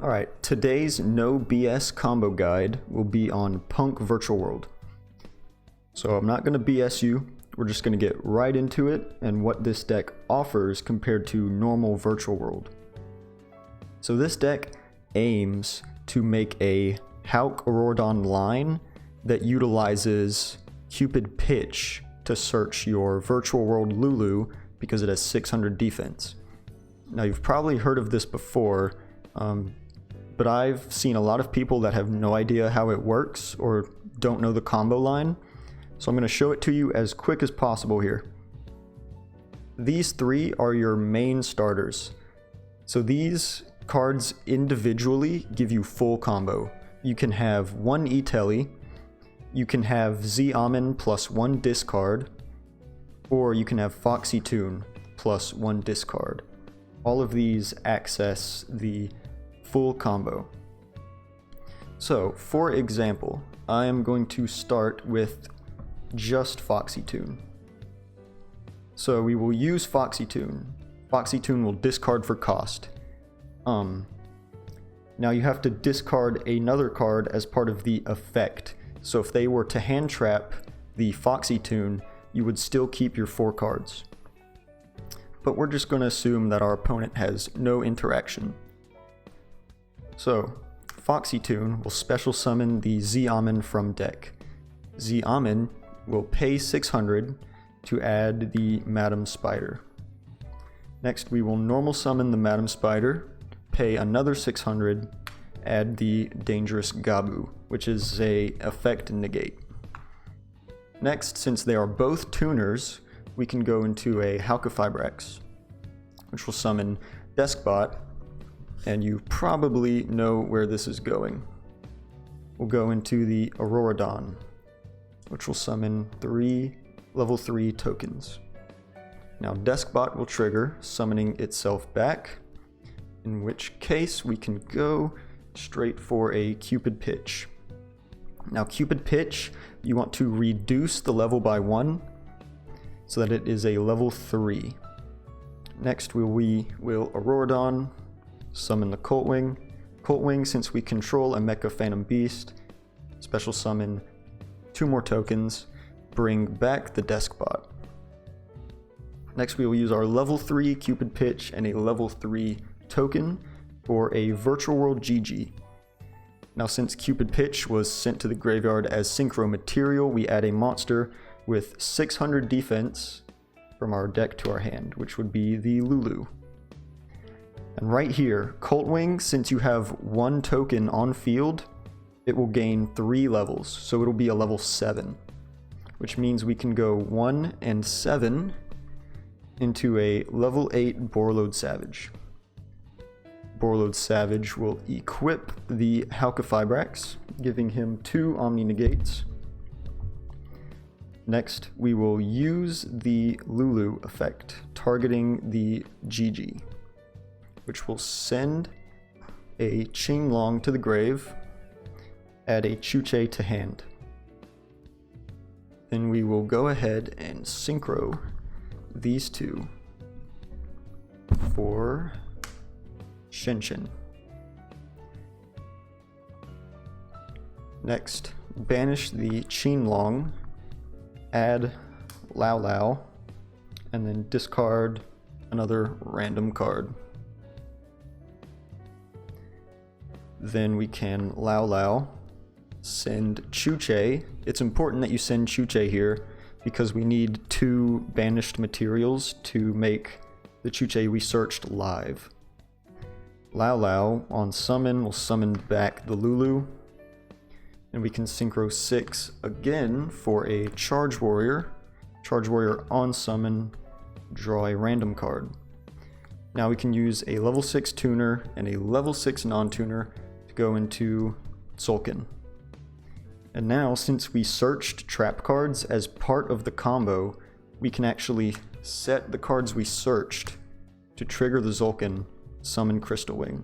Alright, today's no BS combo guide will be on P.U.N.K Virtual World. So I'm not going to BS you, we're just going to get right into it and what this deck offers compared to normal Virtual World. So this deck aims to make a Auroradon line that utilizes Cupid Pitch to search your Virtual World Lulu because it has 600 defense. Now you've probably heard of this before, but I've seen a lot of people that have no idea how it works or don't know the combo line. So I'm going to show it to you as quick as possible here. These three are your main starters. So these cards individually give you full combo. You can have one E-tele, you can have Z-Amen plus one discard, or you can have Foxy Tune plus one discard. All of these access the full combo. So, for example, I am going to start with just Foxy Tune. So we will use Foxy Tune. Foxy Tune will discard for cost. Now you have to discard another card as part of the effect. So if they were to Handtrap the Foxy Tune, you would still keep your 4 cards. But we're just going to assume that our opponent has no interaction. So, Foxy Tune will special summon the Z-Amen from deck. Z-Amen will pay 600 to add the Madam Spider. Next, we will normal summon the Madam Spider, pay another 600, add the Dangerous Gabu, which is a effect negate. Next, since they are both tuners, we can go into a Halqifibrax, which will summon Deskbot, and you probably know where this is going. We'll go into the Auroradon, which will summon 3 level 3 tokens. Now Deskbot will trigger, summoning itself back, in which case we can go straight for a Cupid Pitch. Now Cupid Pitch, you want to reduce the level by 1, so that it is a level 3. Next we will Auroradon, summon the Coltwing. Coltwing, since we control a Mecha Phantom Beast, special summon 2 more tokens, bring back the Deskbot. Next we will use our level 3 Cupid Pitch and a level 3 token for a Virtual World GG. Now since Cupid Pitch was sent to the graveyard as synchro material, we add a monster with 600 defense from our deck to our hand, which would be the Lulu. And right here, Coltwing, since you have 1 token on field, it will gain 3 levels, so it'll be a level 7, which means we can go 1 and 7 into a level 8 Borreload Savage. Borreload Savage will equip the Halqifibrax, giving him 2 Omni Negates. Next, we will use the Lulu effect, targeting the GG, which will send a Qinglong to the grave, add a Chuche to hand. Then we will go ahead and synchro these 2 for Shenshin. Next, banish the Qinglong, add Lao Lao, and then discard another random card. Then we can Lao Lao, send Chuche. It's important that you send Chuche here because we need 2 banished materials to make the Chuche we searched live. Lao Lao on summon will summon back the Lulu, and we can synchro 6 again for a Charge Warrior. Charge Warrior on summon, draw a random card. Now we can use a level 6 tuner and a level 6 non-tuner to go into Tzolk'in. And now, since we searched trap cards as part of the combo, we can actually set the cards we searched to trigger the Tzolk'in, summon Crystal Wing.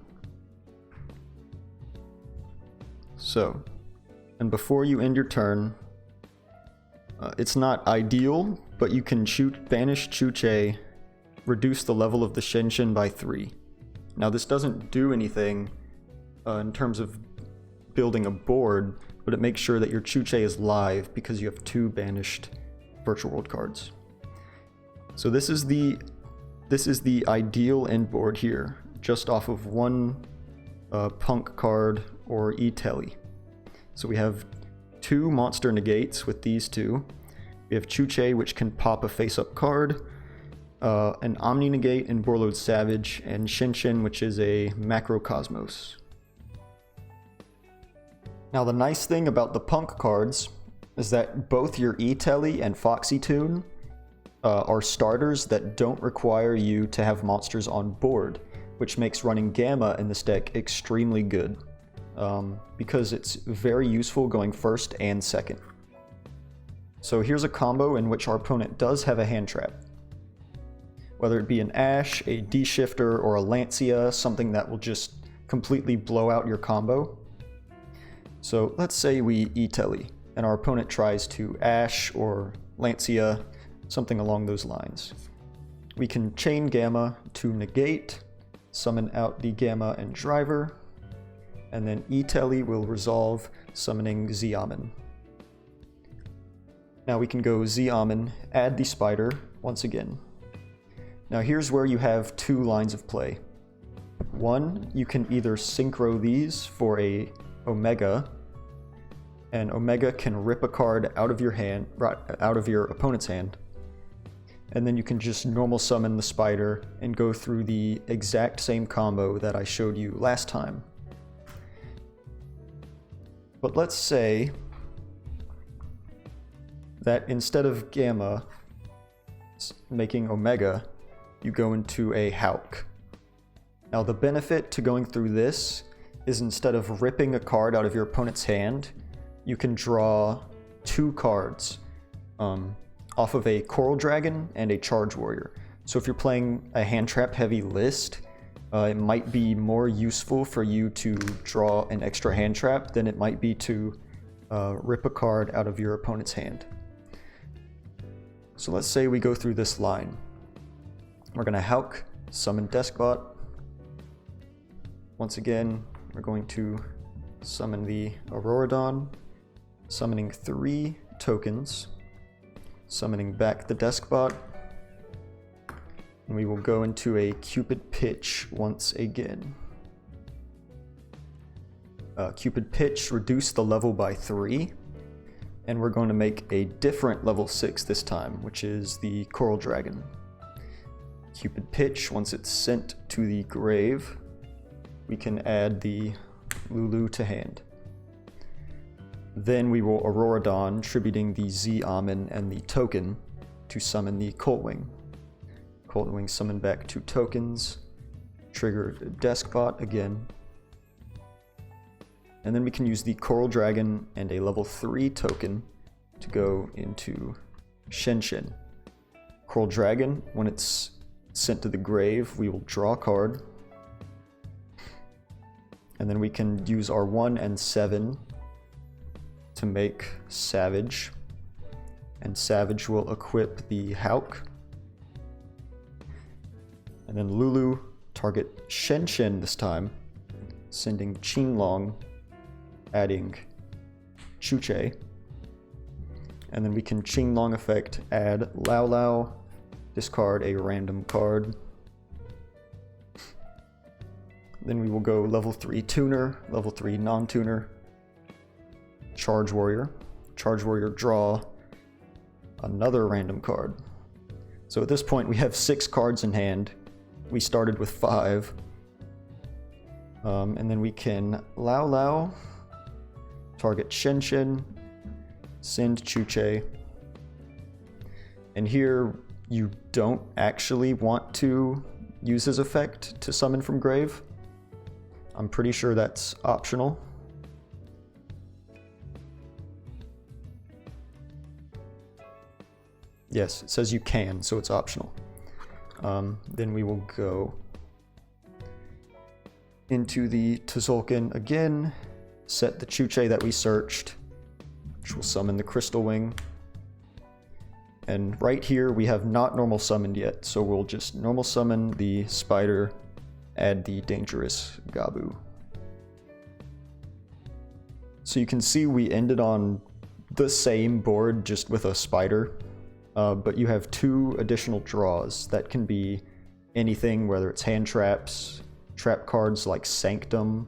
So, and before you end your turn, it's not ideal, but you can banish Chuche, reduce the level of the Shenshin by 3. Now this doesn't do anything in terms of building a board, but it makes sure that your Chu-Che is live because you have 2 banished Virtual World cards. So this is the ideal end board here, just off of 1 P.U.N.K card or E-tele. So we have 2 monster negates with these 2. We have Chu-Che, which can pop a face-up card, an Omni negate in Borlode Savage, and Shin, which is a Macrocosmos. Now the nice thing about the P.U.N.K cards is that both your E-tele and Foxy Tune are starters that don't require you to have monsters on board, which makes running Gamma in this deck extremely good, because it's very useful going first and second. So here's a combo in which our opponent does have a Handtrap. Whether it be an Ash, a D-Shifter, or a Lancia, something that will just completely blow out your combo. So let's say we E-tele, and our opponent tries to Ash or Lancia, something along those lines. We can chain Gamma to negate, summon out the Gamma and Driver, and then E-tele will resolve, summoning Zeus. Now we can go Zeus, add the Spider once again. Now here's where you have 2 lines of play. 1, you can either synchro these for a Omega, and Omega can rip a card out of your hand, out of your opponent's hand, and then you can just normal summon the Spider and go through the exact same combo that I showed you last time. But let's say that instead of Gamma making Omega, you go into a P.U.N.K. Now the benefit to going through this is instead of ripping a card out of your opponent's hand, you can draw 2 cards off of a Coral Dragon and a Charge Warrior. So if you're playing a Handtrap heavy list, it might be more useful for you to draw an extra Handtrap than it might be to rip a card out of your opponent's hand. So let's say we go through this line. We're going to P.U.N.K, summon Deskbot. Once again, we're going to summon the Auroradon, summoning 3 tokens, summoning back the Deskbot, and we will go into a Cupid Pitch once again. Cupid Pitch reduced the level by 3, and we're going to make a different level 6 this time, which is the Coral Dragon. Cupid Pitch, once it's sent to the grave, we can add the Lulu to hand. Then we will Auroradon, tributing the Z-Amen and the token to summon the Coltwing. Coltwing summon back 2 tokens, trigger Deskbot again. And then we can use the Coral Dragon and a level 3 token to go into Shin. Coral Dragon, when it's sent to the grave, we will draw a card. And then we can use our 1 and 7 to make Savage. And Savage will equip the P.U.N.K. And then Lulu, target Shin this time, sending Qinglong, adding Chu-Che. And then we can Qinglong effect, add Lao Lao, discard a random card. Then we will go level 3 tuner, level 3 non-tuner, Charge Warrior. Charge Warrior draw another random card. So at this point we have 6 cards in hand. We started with 5. And then we can Lao Lao, target Shin, send Chu-Che. And here you don't actually want to use his effect to summon from grave. I'm pretty sure that's optional. Yes, it says you can, so it's optional. Then we will go into the Tzolk'in again, set the Chu-Che that we searched, which will summon the Crystal Wing. And right here we have not normal summoned yet, so we'll just normal summon the Spider, add the dangerous Gabu. So you can see we ended on the same board, just with a spider, but you have 2 additional draws that can be anything, whether it's hand traps, trap cards like Sanctum,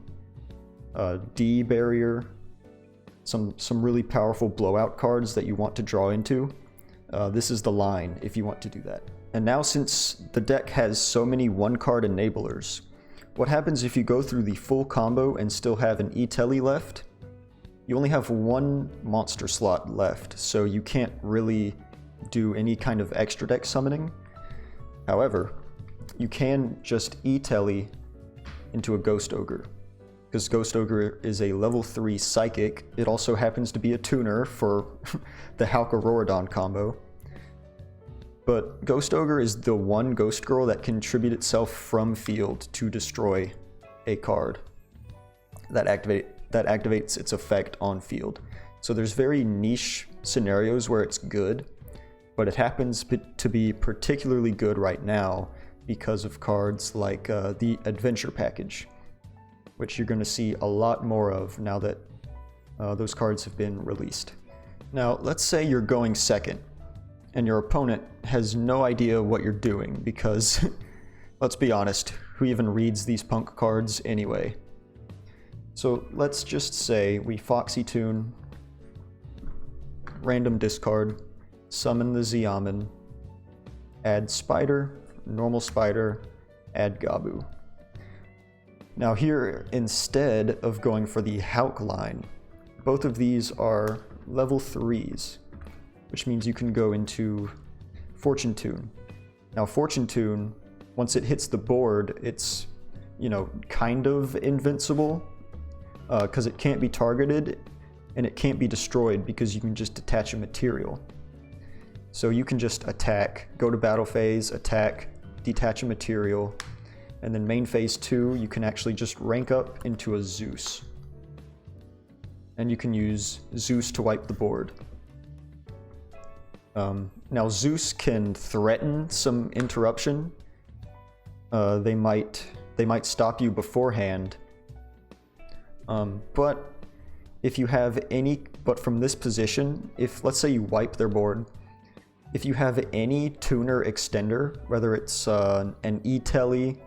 D barrier, some really powerful blowout cards that you want to draw into. This is the line if you want to do that. And now, since the deck has so many 1-card enablers, what happens if you go through the full combo and still have an E-tele left? You only have 1 monster slot left, so you can't really do any kind of extra deck summoning. However, you can just E-tele into a Ghost Ogre, because Ghost Ogre is a level 3 psychic. It also happens to be a tuner for the Auroradon combo. But Ghost Ogre is the one Ghost Girl that can tribute itself from field to destroy a card that activates its effect on field. So there's very niche scenarios where it's good, but it happens to be particularly good right now because of cards like the Adventure Package, which you're going to see a lot more of now that those cards have been released. Now, let's say you're going second, and your opponent has no idea what you're doing because, let's be honest, who even reads these P.U.N.K cards anyway? So let's just say we Foxy Tune, random discard, summon the Xiamen, add Spider, normal Spider, add Gabu. Now here, instead of going for the P.U.N.K line, both of these are level 3s, which means you can go into Fortune Tune. Now Fortune Tune, once it hits the board, it's, you know, kind of invincible, because it can't be targeted and it can't be destroyed because you can just detach a material. So you can just attack, go to battle phase, attack, detach a material, and then main phase 2, you can actually just rank up into a Zeus. And you can use Zeus to wipe the board. Now Zeus can threaten some interruption. They might stop you beforehand. But if you have but from this position, if let's say you wipe their board, if you have any tuner extender, whether it's an E-tele,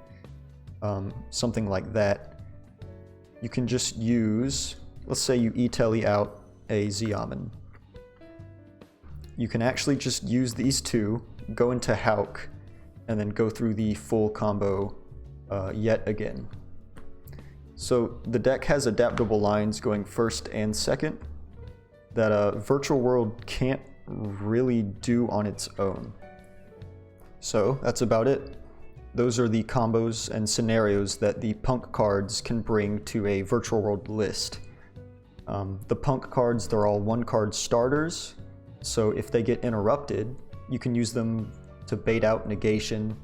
something like that, you can just use, let's say you E-tele out a Xiamen. You can actually just use these 2, go into P.U.N.K, and then go through the full combo yet again. So the deck has adaptable lines going first and second that Virtual World can't really do on its own. So that's about it. Those are the combos and scenarios that the P.U.N.K cards can bring to a Virtual World list. The P.U.N.K cards, they're all 1-card starters, so if they get interrupted, you can use them to bait out negation.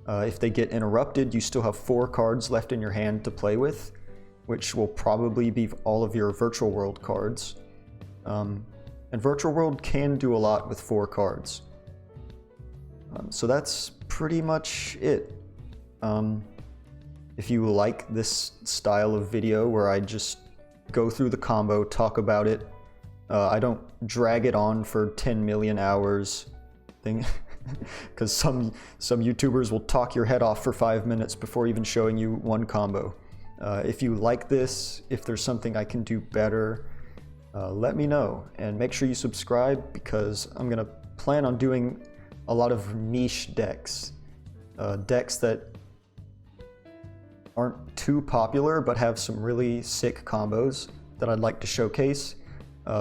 If they get interrupted, you still have 4 cards left in your hand to play with, which will probably be all of your Virtual World cards. And Virtual World can do a lot with 4 cards. So that's pretty much it. If you like this style of video where I just go through the combo, talk about it, I don't drag it on for 10 million hours, because some YouTubers will talk your head off for 5 minutes before even showing you one combo. If you like this, if there's something I can do better, let me know, and make sure you subscribe, because I'm gonna plan on doing a lot of niche decks, decks that aren't too popular but have some really sick combos that I'd like to showcase.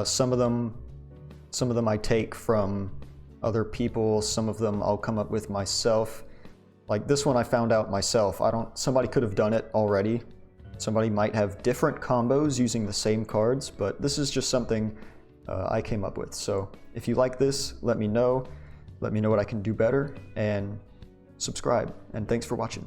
Some of them I take from other people, some of them I'll come up with myself. Like this one I found out myself. Somebody could have done it already. Somebody might have different combos using the same cards, but this is just something I came up with. So if you like this, let me know. Let me know what I can do better, and subscribe. And thanks for watching.